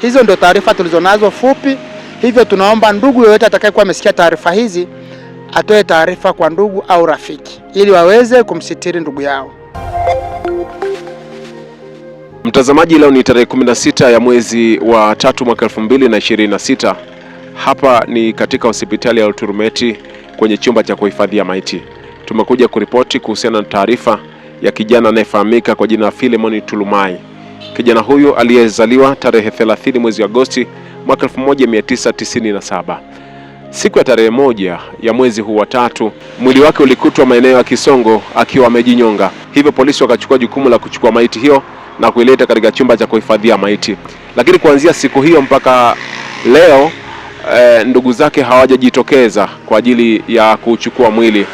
Hizo ndio taarifa tulizonazo fupi. Hivyo tunaomba ndugu yoyote atakayekuwa amesikia taarifa hizi atoe taarifa kwa ndugu au rafiki ili waweze kumsitiri ndugu yao. Mtazamaji, leo ni tarehe 16 ya mwezi wa 3 mwaka 2026. Hapa ni katika hospitali ya Olturumeti kwenye chumba cha kuhifadhia maiti. Tumekuja kuripoti kuhusiana na taarifa ya kijana anayefahamika kwa jina Philemon Tulumai. Kijana huyu aliyezaliwa tarehe 30 mwezi Agosti mwaka 1997. Siku ya tarehe 1 ya mwezi huu wa 3, mwili wake ulikutwa maeneo ya Kisongo akiwa amejinyonga. Hivyo polisi wakachukua jukumu la kuchukua maiti hiyo na kuileta katika chumba cha kuhifadhia maiti. Lakini kuanzia siku hiyo mpaka leo ndugu zake hawajajitokeza kwa ajili ya kuchukua mwili.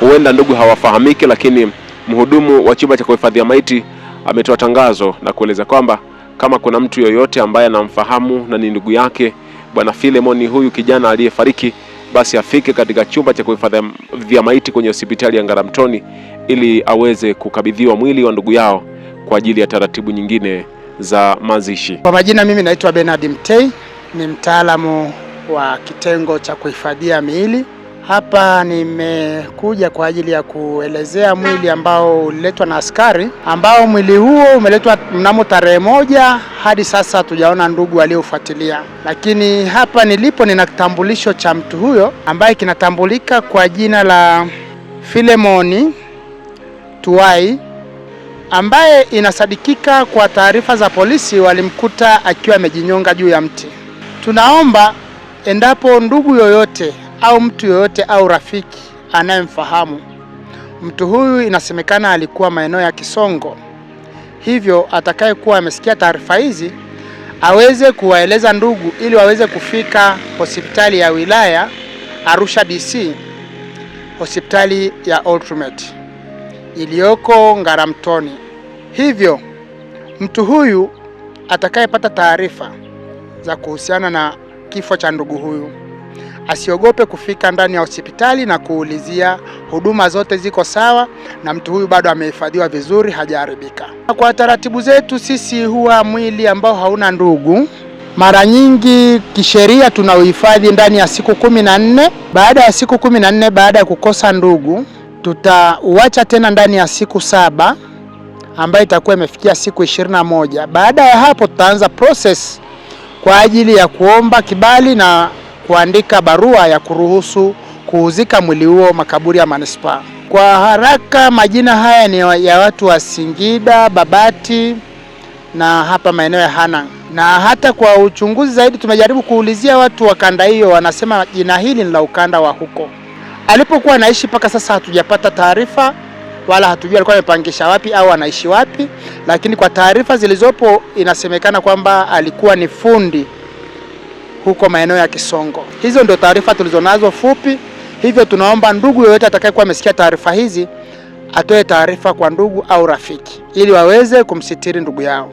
Huenda ndugu hawafahamiki, lakini mhudumu wa chumba cha kuhifadhia maiti ametoa tangazo na kueleza kwamba kama kuna mtu yoyote ambaye anamfahamu na ni ndugu yake bwana Philemon huyu kijana aliyefariki, basi afike katika chumba cha kuhifadhia maiti kwenye hospitali ya Ngaramtoni ili aweze kukabidhiwa mwili wa ndugu yao kwa ajili ya taratibu nyingine za mazishi. Kwa majina, mimi naitwa Bernard Mtei, ni mtaalamu wa kitengo cha kuhifadhia miili. Hapa nimekuja kwa ajili ya kuelezea mwili ambao uliletwa na askari, ambao mwili huo umeletwa mnamo tarehe 1. Hadi sasa hatujaona ndugu waliofuatilia, lakini hapa nilipo nina kitambulisho cha mtu huyo ambaye kinatambulika kwa jina la Philemon Tulumai, ambaye inasadikika kwa taarifa za polisi walimkuta akiwa amejinyonga juu ya mti. Tunaomba endapo ndugu yoyote au mtu yoyote au rafiki anayemfahamu mtu huyu, inasemekana alikuwa maeneo ya Kisongo, hivyo atakayekuwa amesikia taarifa hizi aweze kuwaeleza ndugu ili waweze kufika hospitali ya wilaya Arusha DC, hospitali ya Olturumeti iliyoko Ngaramtoni. Hivyo mtu huyu atakayepata taarifa za kuhusiana na kifo cha ndugu huyu asiogope kufika ndani ya hospitali na kuulizia, huduma zote ziko sawa na mtu huyu bado amehifadhiwa vizuri, hajaharibika. Kwa taratibu zetu sisi, huwa mwili ambao hauna ndugu mara nyingi kisheria tunauhifadhi ndani ya siku 14. Baada ya siku 14, baada ya kukosa ndugu, tutauacha tena ndani ya siku 7 ambayo itakuwa imefikia siku 21. Baada ya hapo tutaanza process kwa ajili ya kuomba kibali na kuandika barua ya kuruhusu kuuzika mwili huo makaburi ya manispaa. Kwa haraka, majina haya ni ya watu wa Singida, Babati na hapa maeneo ya Hanang'. Na hata kwa uchunguzi zaidi tumejaribu kuulizia watu wa kanda hiyo, wanasema jina hili ni la ukanda wa huko. Alipokuwa anaishi mpaka sasa hatujapata taarifa wala hatujui alikuwa amepangisha wapi au anaishi wapi, lakini kwa taarifa zilizopo inasemekana kwamba alikuwa ni fundi huko maeneo ya Kisongo. Hizo ndio taarifa tulizonazo fupi. Hivyo tunaomba ndugu yoyote atakayekuwa amesikia taarifa hizi atoe taarifa kwa ndugu au rafiki ili waweze kumsitiri ndugu yao.